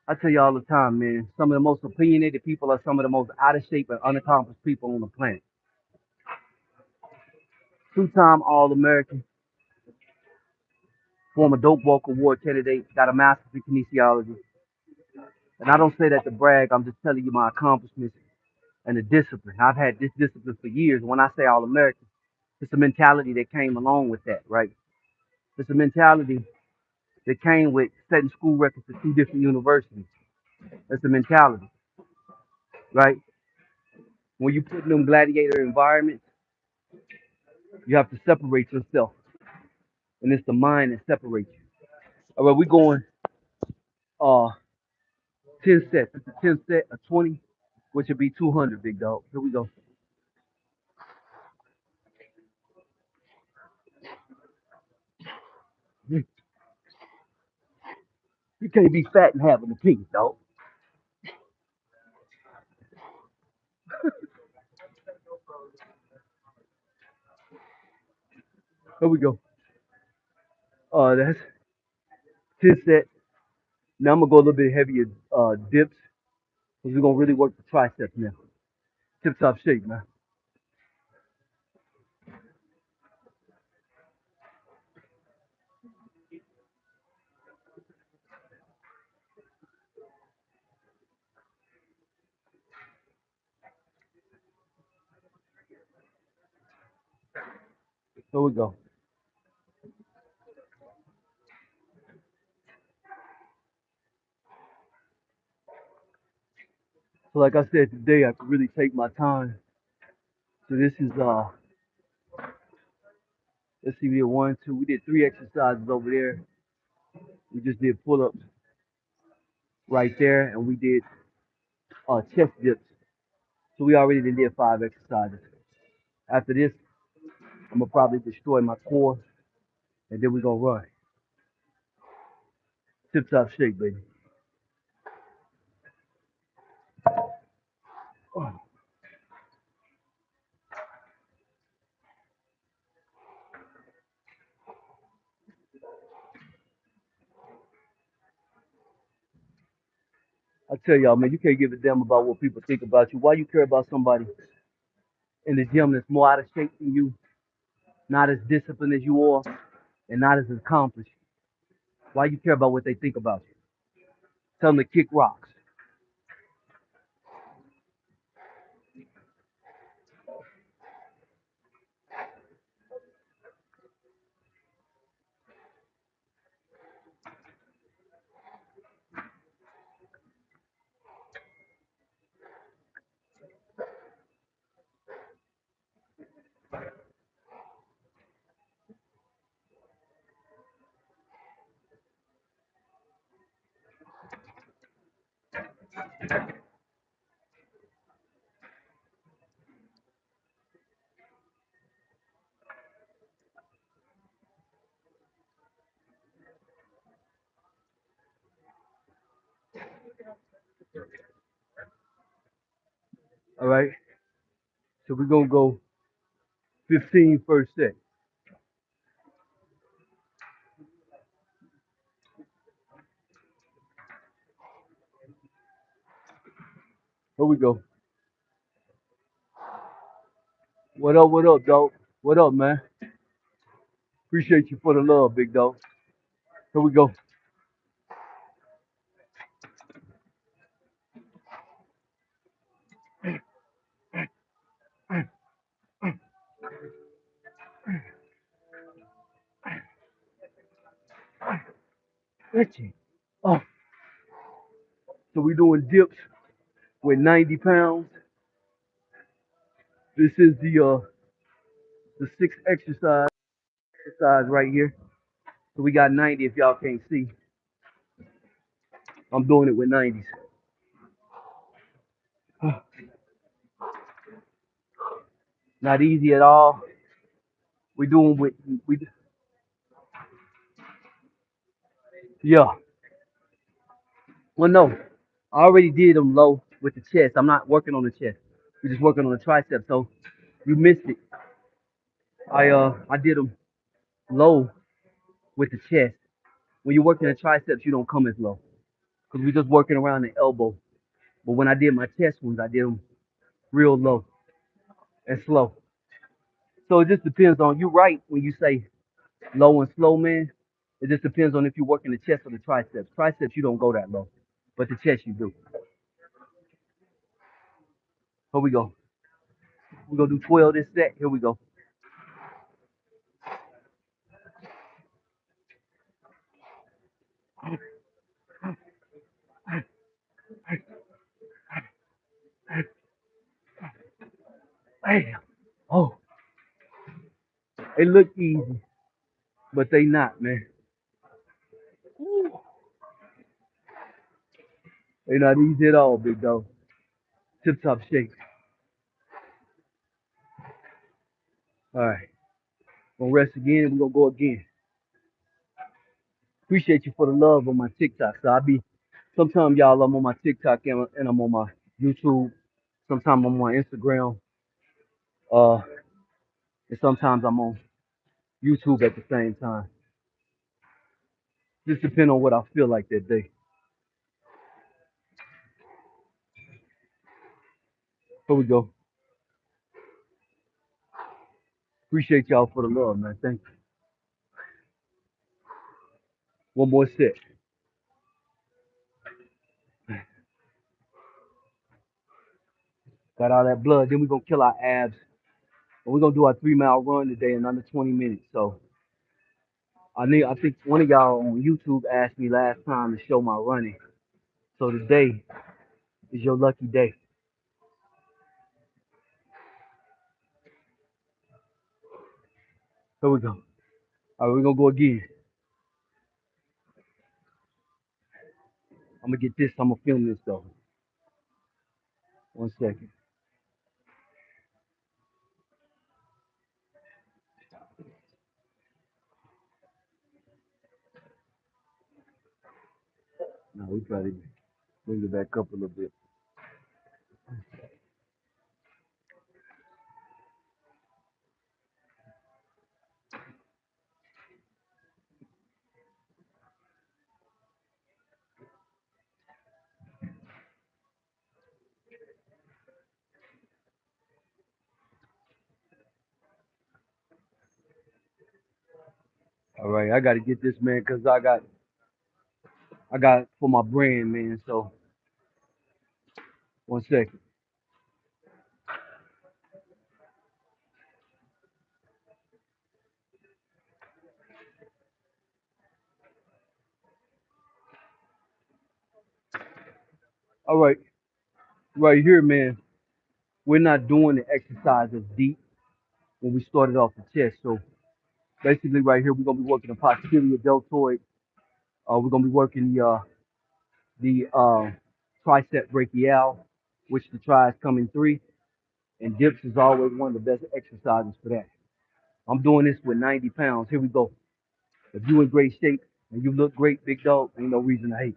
I tell you all the time, man, some of the most opinionated people are some of the most out of shape and unaccomplished people on the planet. Two-time All-American, former Dope Walk Award candidate, got a master's in kinesiology. And I don't say that to brag, I'm just telling you my accomplishments and the discipline. I've had this discipline for years. When I say All-American, it's a mentality that came along with that, right? It's a mentality that came with setting school records at two different universities. It's a mentality, right? When you put in them gladiator environments, you have to separate yourself. And it's the mind that separates you. All right, we're going uh 10 sets. It's a 10 set, a 20, which would be 200, big dog. Here we go. You can't be fat and have an opinion, dog. Here we go. That's 10 sets. Now I'm gonna go a little bit heavier dips, because we're gonna really work the triceps now. Tip top shape, man. Here we go. So like I said today, I could really take my time. So this is let's see, we did one, two, we did three exercises over there. We just did pull-ups right there, and we did chest dips. So we already did five exercises. After this, I'm gonna probably destroy my core, and then we're gonna run. Tip top shape, baby. I tell y'all, man, you can't give a damn about what people think about you. Why you care about somebody in the gym that's more out of shape than you, not as disciplined as you are, and not as accomplished? Why you care about what they think about you? Tell them to kick rocks. All right. So we're gonna go 15 first set. Here we go. What up? What up, dog? What up, man? Appreciate you for the love, big dog. Here we go. Stretching. Oh, so we doing dips with 90 pounds. This is the sixth exercise right here. So we got 90. If y'all can't see, I'm doing it with 90s. Not easy at all. We doing with we yeah. Well, no, I already did them low with the chest. I'm not working on the chest. We're just working on the tricep. So you missed it. I did them low with the chest. When you're working the triceps, you don't come as low. because we just working around the elbow. But when I did my chest ones, I did them real low and slow. So it just depends on you. Right when you say low and slow, man. It just depends on if you're working the chest or the triceps. Triceps, you don't go that low, but the chest you do. Here we go. We're gonna do 12 this set. Here we go. Bam. Oh, they look easy, but they not, man. They not easy at all, big dog. Tip top shape. All right. Gonna rest again. We're gonna go again. Appreciate you for the love on my TikTok. So I be sometimes y'all I'm on my TikTok and I'm on my YouTube. Sometimes I'm on Instagram. Uh, and sometimes I'm on YouTube at the same time. Just depend on what I feel like that day. Here we go. Appreciate y'all for the love, man. Thank you. One more set. Got all that blood. Then we're gonna kill our abs. And we're gonna do our 3 mile run today in under 20 minutes. So I think one of y'all on YouTube asked me last time to show my running. So today is your lucky day. Here we go. All right, we're gonna go again. I'm gonna get this. I'm gonna film this though. One second. No, we try to bring it back up a little bit. All right, I gotta get this, man, cause I got for my brand, man. So one second. All right, right here, man. We're not doing the exercise as deep when we started off the chest. So basically, right here, we're gonna be working the posterior deltoid. We're gonna be working the tricep brachial, which the tries come in three, and dips is always one of the best exercises for that. I'm doing this with 90 pounds. Here we go. If you in great shape and you look great, big dog, ain't no reason to hate.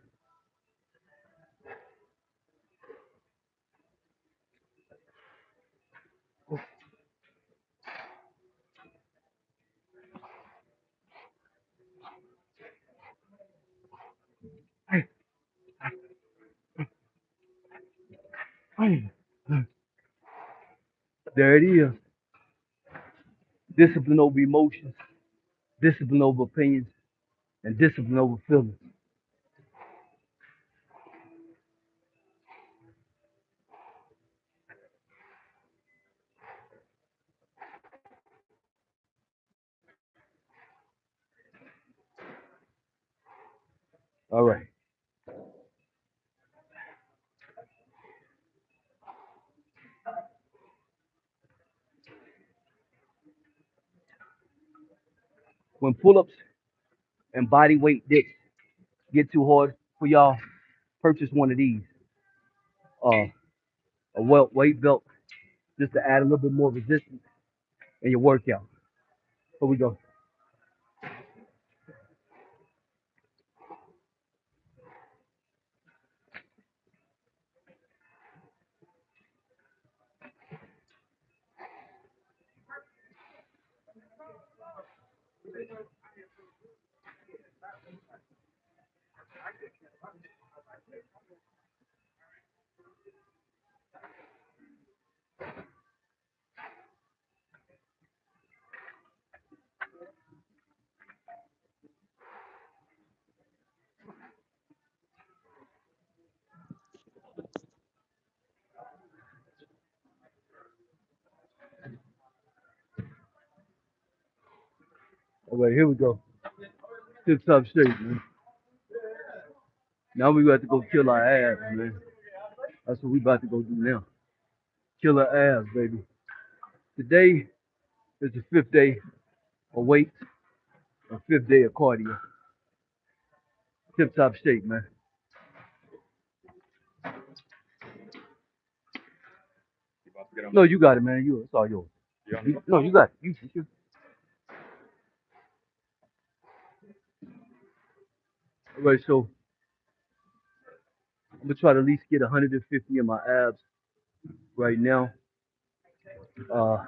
There it is. Discipline over emotions, discipline over opinions, and discipline over feelings. All right. When pull-ups and body weight dips get too hard for y'all, purchase one of these. Uh, a weight belt just to add a little bit more resistance in your workout. Here we go. All right, here we go. Tip top shape, man. Now we got to go kill our abs, man. That's what we about to go do now. Kill our abs, baby. Today is the fifth day of weights, or fifth day of cardio. Tip top shape, man. No, you got it, man. It's all yours. No, you got it. You. All right, so I'm gonna try to at least get 150 in my abs right now. Uh,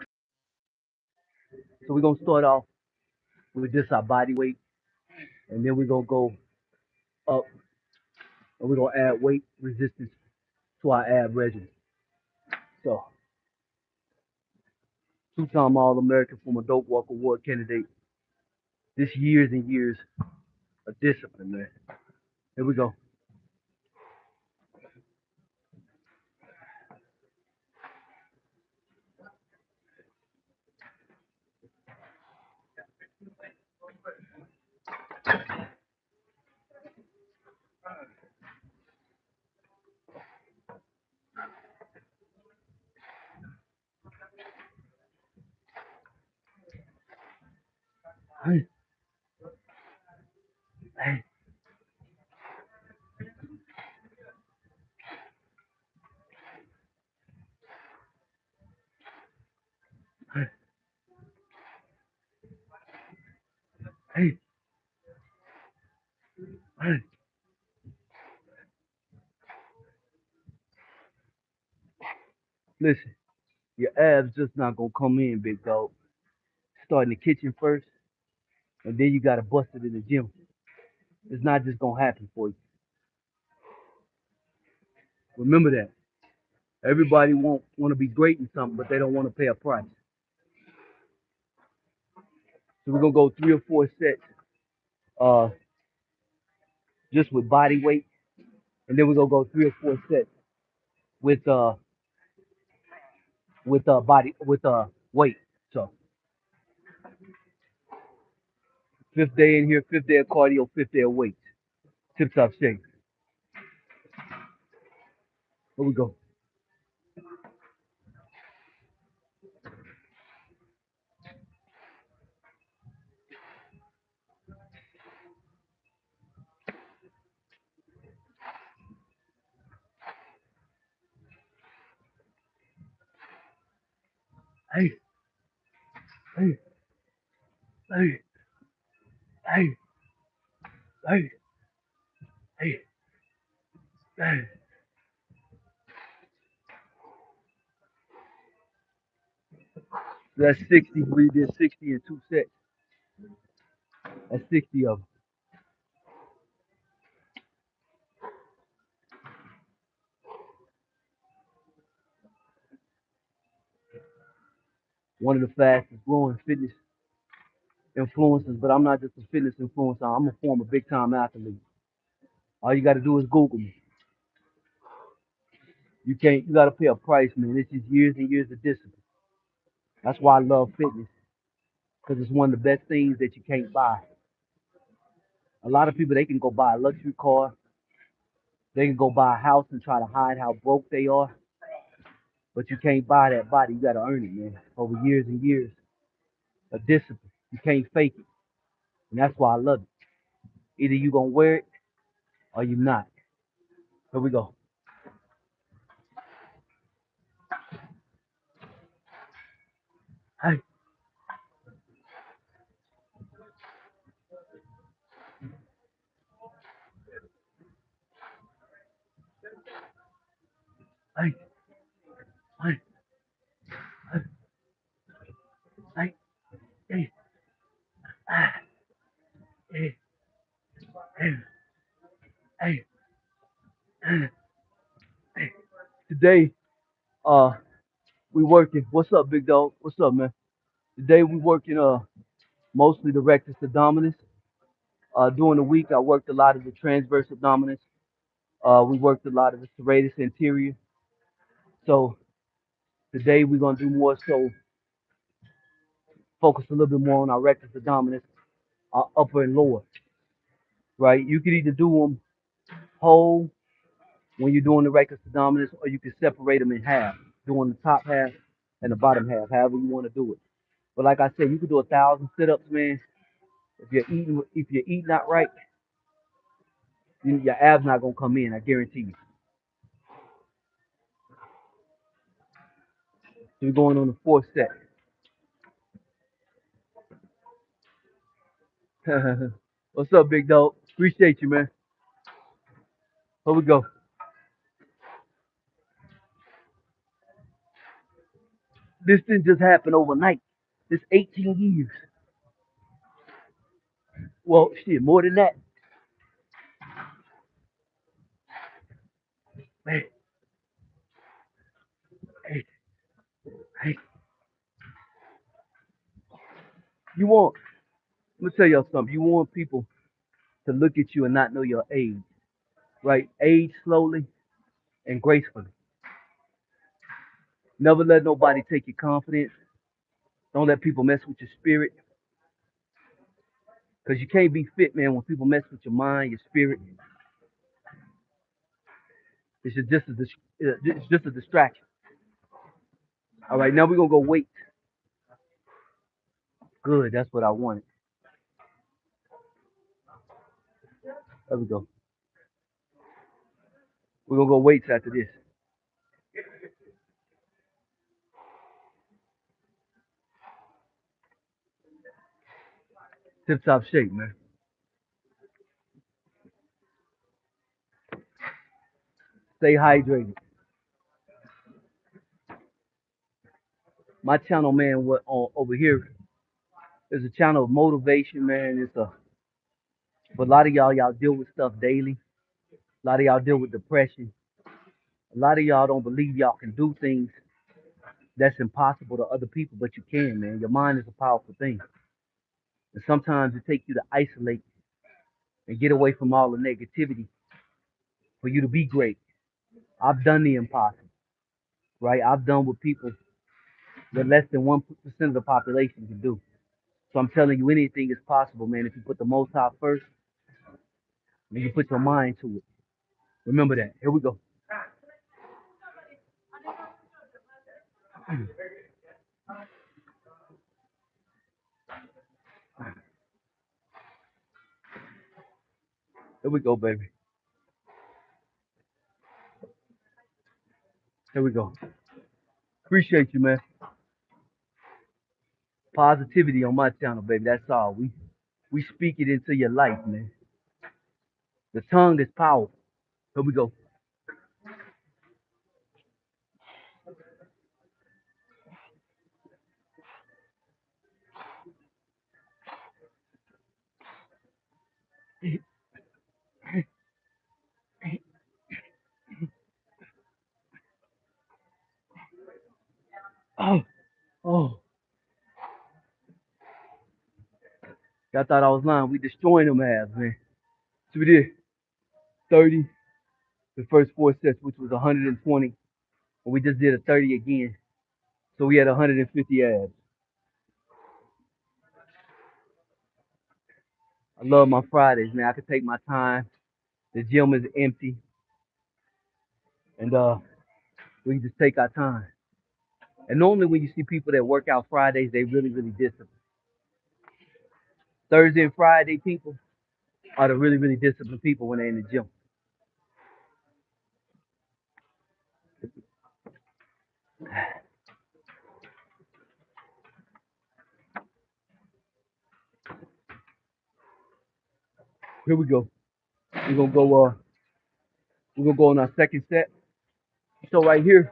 so we're gonna start off with just our body weight, and then we're gonna go up, and we're gonna add weight resistance to our ab regimen. So, two-time All-American, former Dope Walk Award candidate. This years and years of discipline, man. Here we go. Hey, hey, hey, hey, hey. Listen, your abs just not gonna come in, big dog. Start in the kitchen first, and then you gotta bust it in the gym. It's not just gonna happen for you. Remember that. Everybody want to be great in something, but they don't want to pay a price. So we're gonna go 3 or 4 sets, uh, just with body weight, and then we're gonna go 3 or 4 sets with body with weight. So fifth day in here, fifth day of cardio, fifth day of weights. Tip top shape. Here we go. Hey, hey, hey, hey, hey, hey, hey. That's 60. We did 60 in 2 sets. That's 60 of them. One of the fastest growing fitness influencers, but I'm not just a fitness influencer. I'm a former big time athlete. All you got to do is Google me. You got to pay a price, man. It's just years and years of discipline. That's why I love fitness, because it's one of the best things that you can't buy. A lot of people, they can go buy a luxury car, they can go buy a house and try to hide how broke they are, but you can't buy that body. You got to earn it, man, over years and years of discipline. You can't fake it, and that's why I love it. Either you going to wear it or you not. Here we go. Hey, hey, hey, hey, hey, hey, ah, hey, hey, hey, hey, hey. Today, uh, we working. What's up, big dog? What's up, man? Today we working mostly the rectus abdominis. During the week I worked a lot of the transverse abdominis. We worked a lot of the serratus anterior. So today we're gonna do more so focus a little bit more on our rectus abdominis. upper and lower, right? You could either do them whole when you're doing the rectus abdominis, or you can separate them in half, doing the top half and the bottom half, however you want to do it. But like I said, you could do 1,000 sit-ups, man. If you're eating not right, your abs not gonna come in. I guarantee you. So we're going on the fourth set. What's up, big dog? Appreciate you, man. Here we go. This didn't just happen overnight. This 18 years. Well, shit, more than that. Hey, hey, hey. You want? Let me tell y'all something. You want people to look at you and not know your age, right? Age slowly and gracefully. Never let nobody take your confidence. Don't let people mess with your spirit, because you can't be fit, man, when people mess with your mind, your spirit. It's just a distraction. All right, now we're gonna go weight. Good, that's what I wanted. There we go. We're gonna go weights after this. Tip top shape, man. Stay hydrated. My channel, man, what on over here is a channel of motivation, man. But a lot of y'all deal with stuff daily. A lot of y'all deal with depression. A lot of y'all don't believe y'all can do things that's impossible to other people, but you can, man. Your mind is a powerful thing. And sometimes it takes you to isolate and get away from all the negativity for you to be great. I've done the impossible, right? I've done what people that less than 1% of the population can do. So I'm telling you, anything is possible, man. If you put the Most High first, and you put your mind to it. Remember that. Here we go. Here we go, baby. Here we go. Appreciate you, man. Positivity on my channel, baby. That's all. We speak it into your life, man. The tongue is powerful. Here we go. Oh, oh. Y'all thought I was lying. We destroying them abs, man. So we did 30, the first four sets, which was 120. And we just did a 30 again. So we had 150 abs. I love my Fridays, man. I could take my time. The gym is empty. And we can just take our time. And normally when you see people that work out Fridays, they really, really disciplined. Thursday and Friday people are the really, really disciplined people when they're in the gym. Here we go. We're gonna go we're gonna go on our second set. So right here,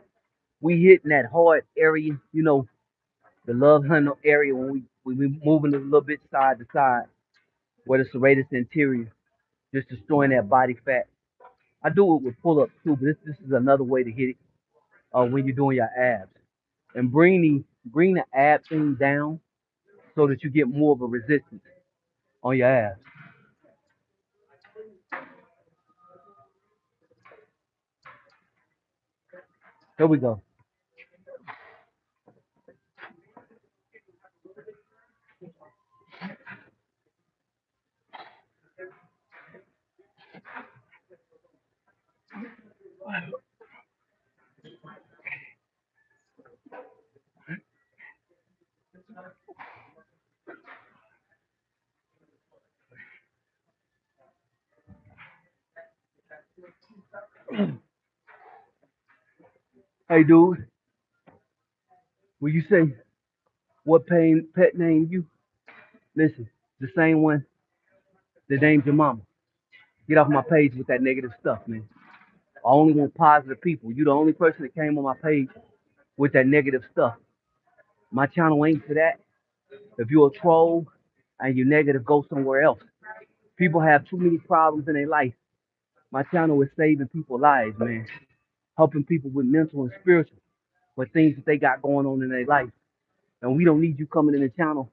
we hitting that hard area, the love handle area when we moving a little bit side to side, where the serratus anterior, just destroying that body fat. I do it with pull-ups too, but this is another way to hit it when you're doing your abs. And bring the ab thing down so that you get more of a resistance on your abs. Here we go. Hey, dude, will you say what pet name you? Listen, the same one that named your mama. Get off my page with that negative stuff, man. I only want positive people. You the only person that came on my page with that negative stuff. My channel ain't for that. If you're a troll and you're negative, go somewhere else. People have too many problems in their life. My channel is saving people's lives, man. Helping people with mental and spiritual, with things that they got going on in their life. And we don't need you coming in the channel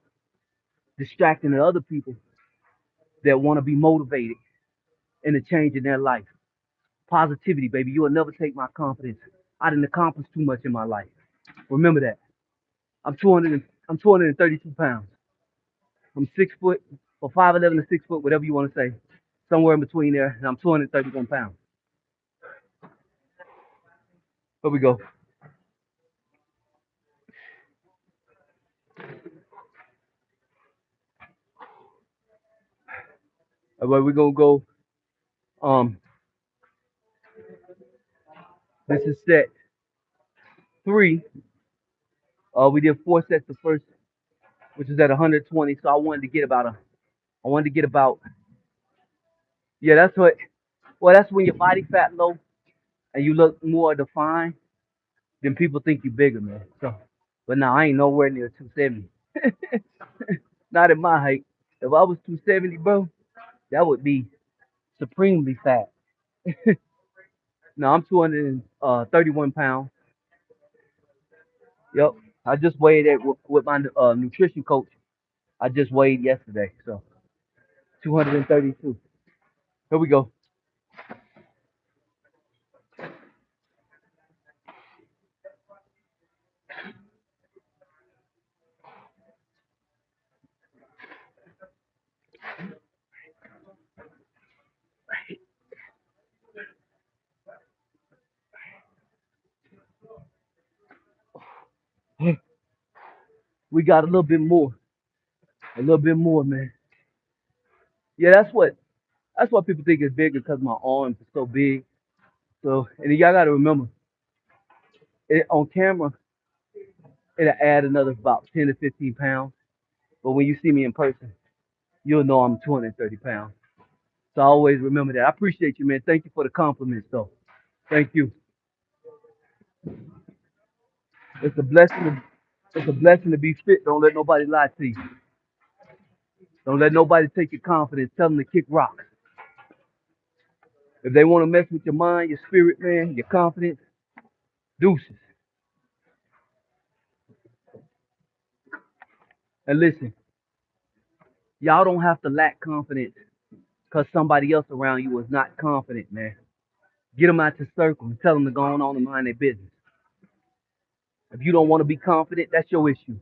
distracting the other people that want to be motivated into changing their life. Positivity, baby. You will never take my confidence. I didn't accomplish too much in my life. Remember that. I'm 232 pounds. I'm 6 foot or 5'11" to 6 foot, whatever you want to say. Somewhere in between there, and I'm 231 pounds. Here we go. All right, we're gonna go. Um, this is set 3. We did 4 sets the first, which is at 120. So I wanted to get about I wanted to get about. Yeah, that's what. Well, that's when your body fat low and you look more defined. Then people think you're bigger, man. So, but now I ain't nowhere near 270. Not at my height. If I was 270, bro, that would be supremely fat. No, I'm 231 pounds. Yep. I just weighed it with my nutrition coach. I just weighed yesterday. So 232. Here we go. We got a little bit more. A little bit more, man. Yeah, that's what people think is bigger because my arms are so big. So, and then y'all got to remember, on camera, it'll add another about 10 to 15 pounds. But when you see me in person, you'll know I'm 230 pounds. So I always remember that. I appreciate you, man. Thank you for the compliments, though. Thank you. It's a blessing. It's a blessing to be fit. Don't let nobody lie to you. Don't let nobody take your confidence. Tell them to kick rocks. If they want to mess with your mind, your spirit, man, your confidence, deuces. And listen, y'all don't have to lack confidence because somebody else around you is not confident, man. Get them out your circle and tell them to go on and mind their business. If you don't want to be confident, that's your issue.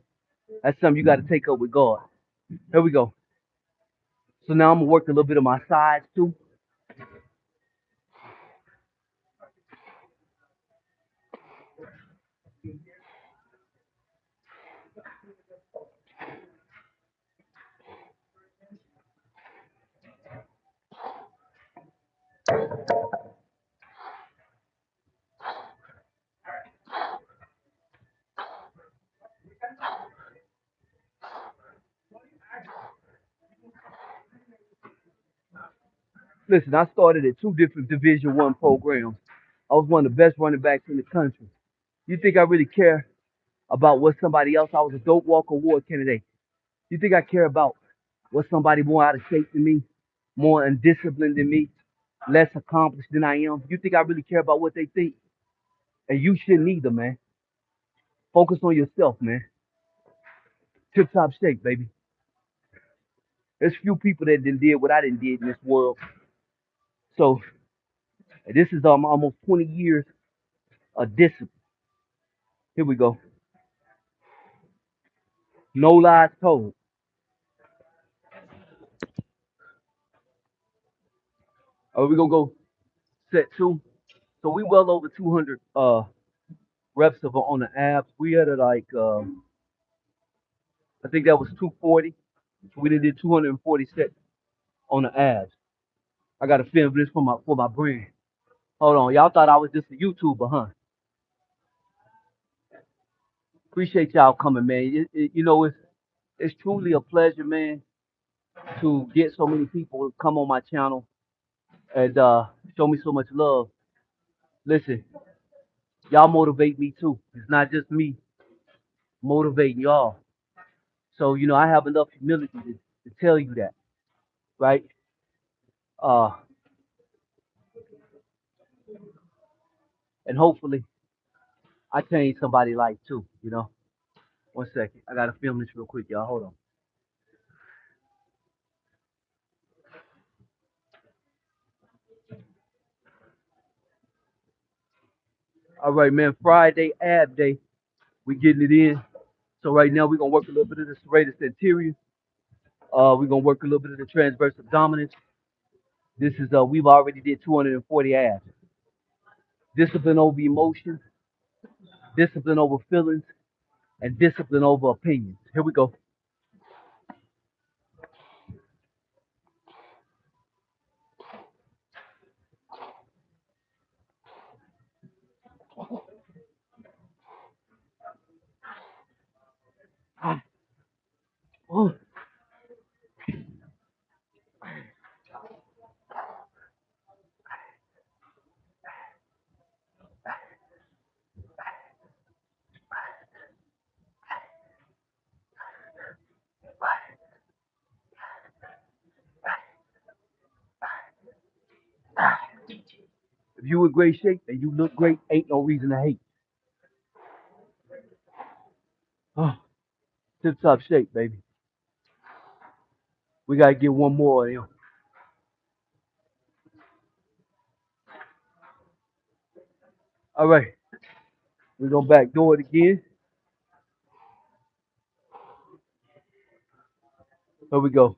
That's something you got to take up with God. Here we go. So now I'm going to work a little bit of my sides too. Listen, I started at 2 different Division One programs. I was one of the best running backs in the country. You think I really care about what somebody else? I was a Dope Walk Award candidate. You think I care about what somebody more out of shape than me, more undisciplined than me, less accomplished than I am? You think I really care about what they think? And you shouldn't either, man. Focus on yourself, man. Tip top shape, baby. There's few people that didn't did what I didn't did in this world. So this is almost 20 years of discipline. Here we go. No lies told. Are we gonna go set 2? So we well over 200 reps of on the abs. We had like I think that was 240. We did 240 sets on the abs. I got to film this for my brand. Hold on, y'all thought I was just a YouTuber, huh? Appreciate y'all coming, man. You know, it's truly a pleasure, man, to get so many people to come on my channel and show me so much love. Listen, y'all motivate me too. It's not just me motivating y'all. So you know, I have enough humility to tell you that, right? Uh, and hopefully I change somebody's life too. You know. One second, I gotta film this real quick, y'all. Hold on. All right, man. Friday ab day. We getting it in. So right now we're gonna work a little bit of the serratus anterior. We're gonna work a little bit of the transverse abdominis. This is we've already did 240 abs. Discipline over emotions, discipline over feelings, and discipline over opinions. Here we go. Oh, if you in great shape and you look great, ain't no reason to hate. Oh, tip top shape, baby. We gotta get one more of them. All right, we're gonna backdoor it again. Here we go.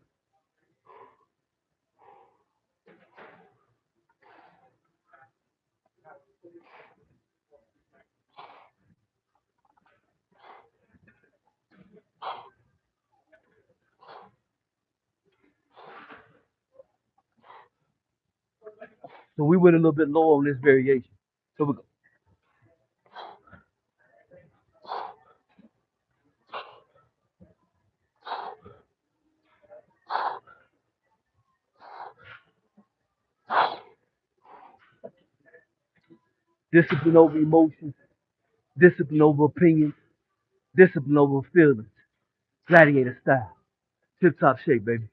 So we went a little bit low on this variation. So we go. Discipline over emotions, discipline over opinions, discipline over feelings. Gladiator style. Tip top shape, baby.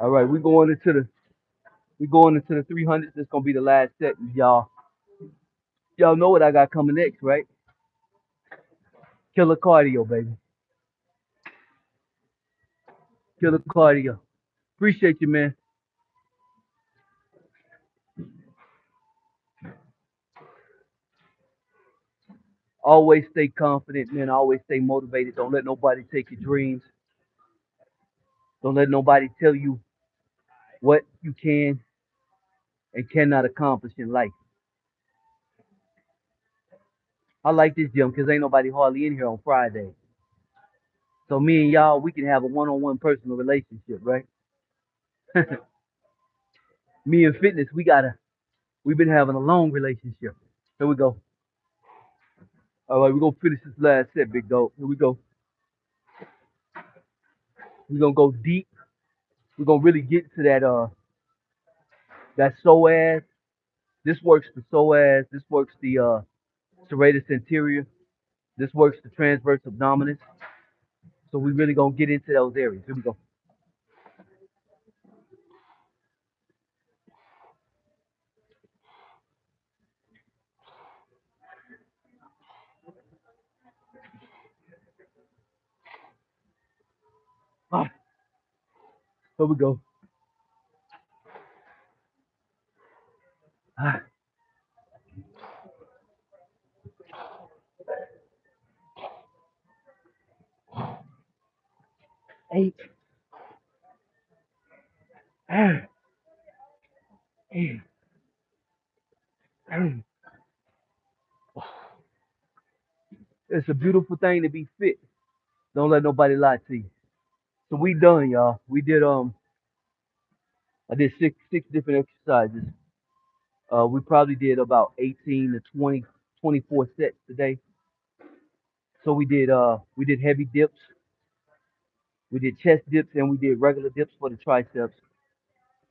All right, we going into the 300s. This gonna be the last set, y'all. Y'all know what I got coming next, right? Killer cardio, baby. Killer cardio. Appreciate you, man. Always stay confident, man. Always stay motivated. Don't let nobody take your dreams. Don't let nobody tell you what you can and cannot accomplish in life. I like this gym because ain't nobody hardly in here on Friday. So me and y'all, we can have a one-on-one personal relationship, right? Me and fitness, we've been having a long relationship. Here we go. All right, we're gonna finish this last set, big dog. Here we go. We're gonna go deep. We're gonna really get to that psoas. This works the psoas. This works the serratus anterior. This works the transverse abdominis. So we really gonna get into those areas. Here we go. Ah, here we go. Ah, 8, 8, 8, 8. It's a beautiful thing to be fit. Don't let nobody lie to you. So we done, y'all. We did I did six different exercises. We probably did about 18 to 20, 24 sets today. So we did heavy dips, we did chest dips, and we did regular dips for the triceps.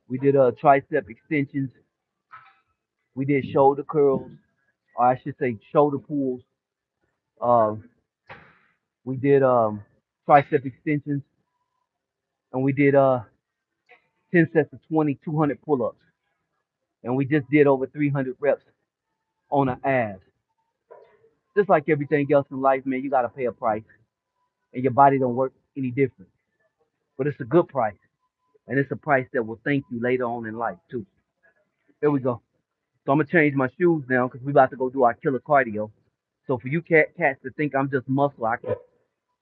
We did tricep extensions. We did shoulder curls, or I should say shoulder pulls. Um, we did tricep extensions, and we did 10 sets of 20, 200 pull-ups, and we just did over 300 reps on our abs. Just like everything else in life, man, you gotta pay a price, and your body don't work any different. But it's a good price, and it's a price that will thank you later on in life too. Here we go. So I'm gonna change my shoes now because we about to go do our killer cardio. So for you cats that think I'm just muscle, I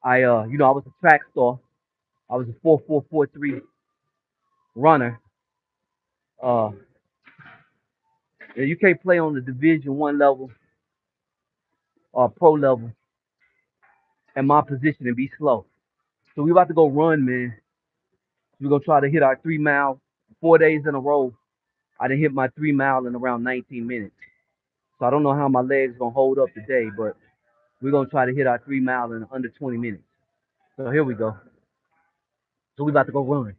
was a track star. I was a 4.443 runner. Uh, and you can't play on the Division 1 level or pro level at my position and be slow. So we about to go run, man. We're gonna try to hit our 3 mile 4 days in a row. I didn't hit my 3 mile in around 19 minutes. So I don't know how my legs gonna hold up today, but we're gonna try to hit our 3 mile in under 20 minutes. So here we go. So we about to go run.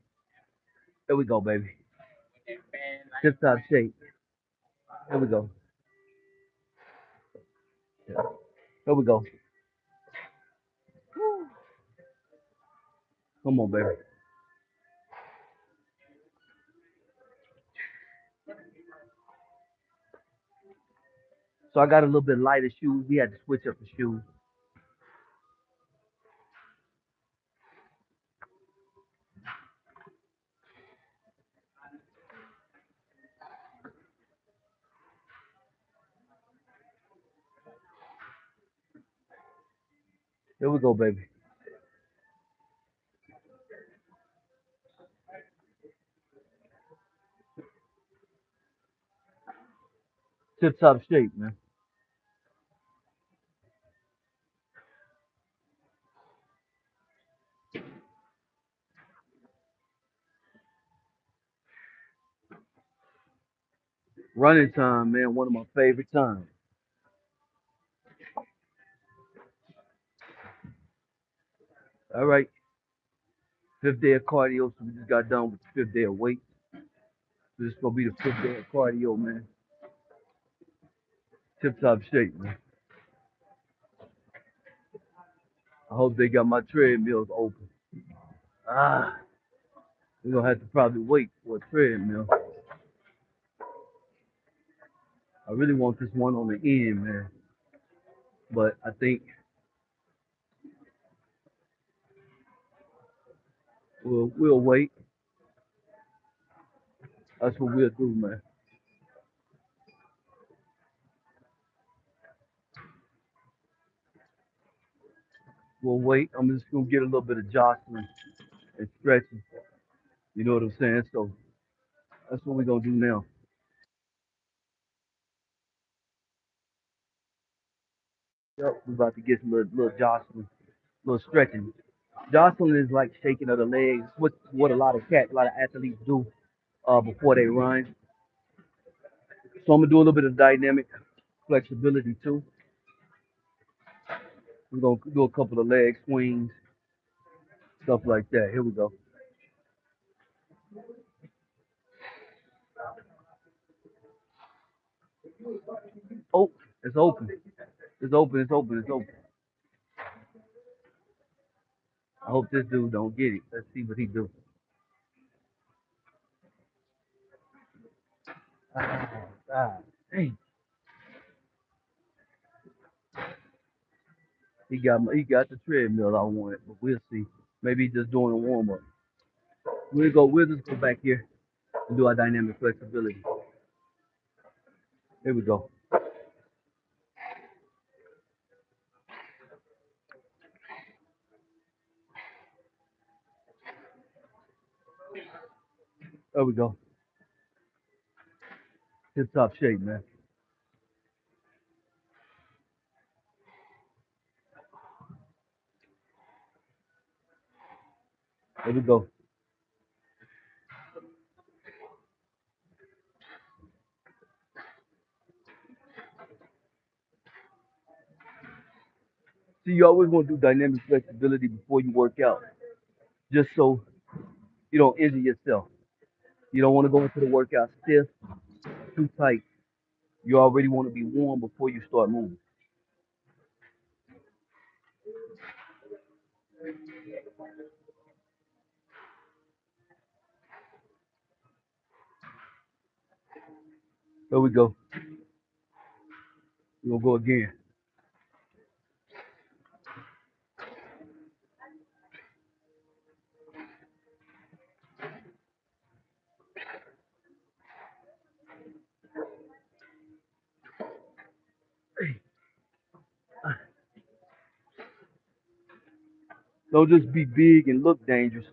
Here we go, baby. Tip top shape. Here we go. Here we go. Come on, baby. So I got a little bit lighter shoes. We had to switch up the shoes. Here we go, baby. Tip top shape, man. Running time, man. One of my favorite times. All right. Fifth day of cardio. So we just got done with the fifth day of weight. So this is gonna be the fifth day of cardio, man. Tip top shape, man. I hope they got my treadmills open. Ah, we're gonna have to probably wait for a treadmill. I really want this one on the end, man. But I think we'll wait. That's what we'll do, man. We'll wait. I'm just gonna get a little bit of jostling and stretching. You know what I'm saying? So that's what we're gonna do now. Yep, we're about to get some little jostling, little stretching. Jostling is like shaking of the legs, what a lot of cats, a lot of athletes do before they run. So I'm gonna do a little bit of dynamic flexibility too. We're gonna do a couple of leg swings, stuff like that. Here we go. Oh, it's open. It's open. It's open. It's open. I hope this dude don't get it. Let's see what he do. Ah, God. Dang. He got the treadmill I wanted, but we'll see. Maybe he's just doing a warm up. We'll just go back here and do our dynamic flexibility. Here we go. There we go. Tip top shape, man. There we go. See, you always want to do dynamic flexibility before you work out, just so you don't injure yourself. You don't want to go into the workout stiff, too tight. You already want to be warm before you start moving. There we go. We're gonna go again. Don't just be big and look dangerous.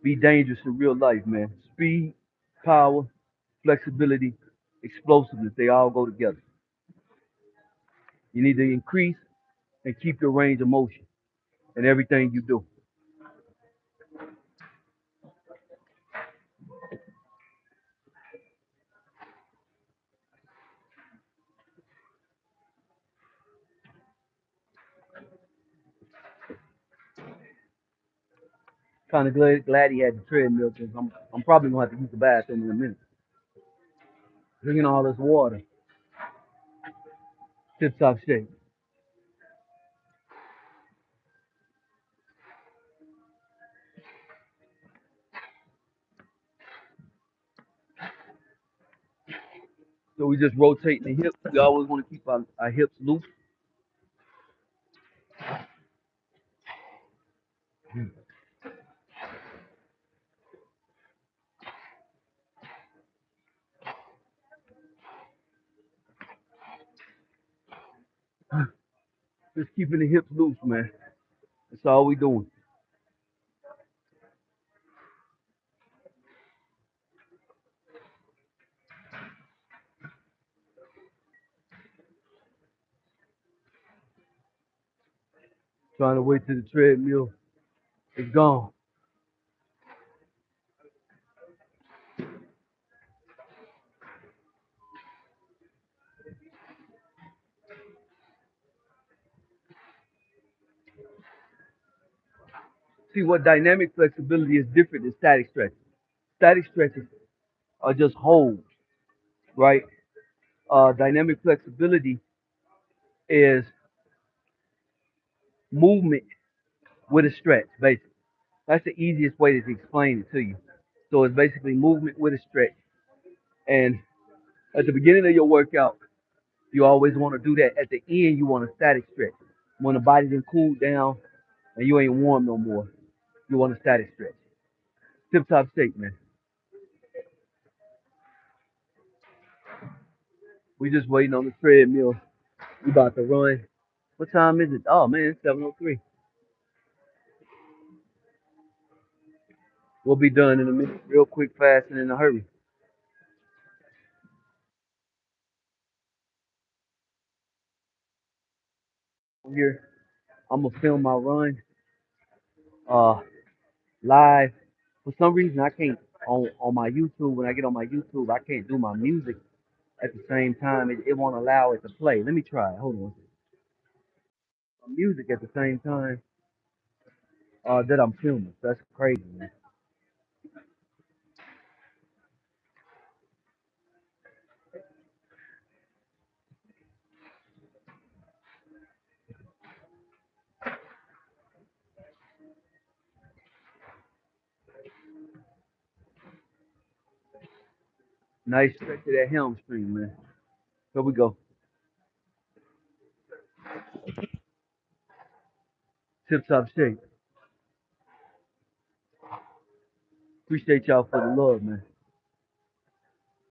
Be dangerous in real life, man. Speed, power, flexibility, explosiveness, they all go together. You need to increase and keep your range of motion in everything you do. Kind of glad he had the treadmill because I'm probably gonna have to use the bathroom in a minute. Drinking all this water, tip top shape. So we just rotate the hips. We always want to keep our hips loose. Just keeping the hips loose, man. That's all we doing. Trying to wait till the treadmill is gone. See what dynamic flexibility is different than static stretches. Static stretches are just holds, right? Dynamic flexibility is movement with a stretch, basically. That's the easiest way to explain it to you. So it's basically movement with a stretch. And at the beginning of your workout, you always want to do that. At the end, you want a static stretch. When the body done cooled down and you ain't warm no more, you want a static stretch. Tip top shape, man. We just waiting on the treadmill. We about to run. What time is it? Oh man, it's 7:03. We'll be done in a minute, real quick, fast, and in a hurry. Here, I'm gonna film my run uh live. For some reason, I can't on my YouTube. When I get on my YouTube, I can't do my music at the same time. It won't allow it to play. Let me try it. Hold on. My music at the same time that I'm filming. That's crazy, man. Nice stretch of that hamstring, man. Here we go. Tip top shape. Appreciate y'all for the love, man.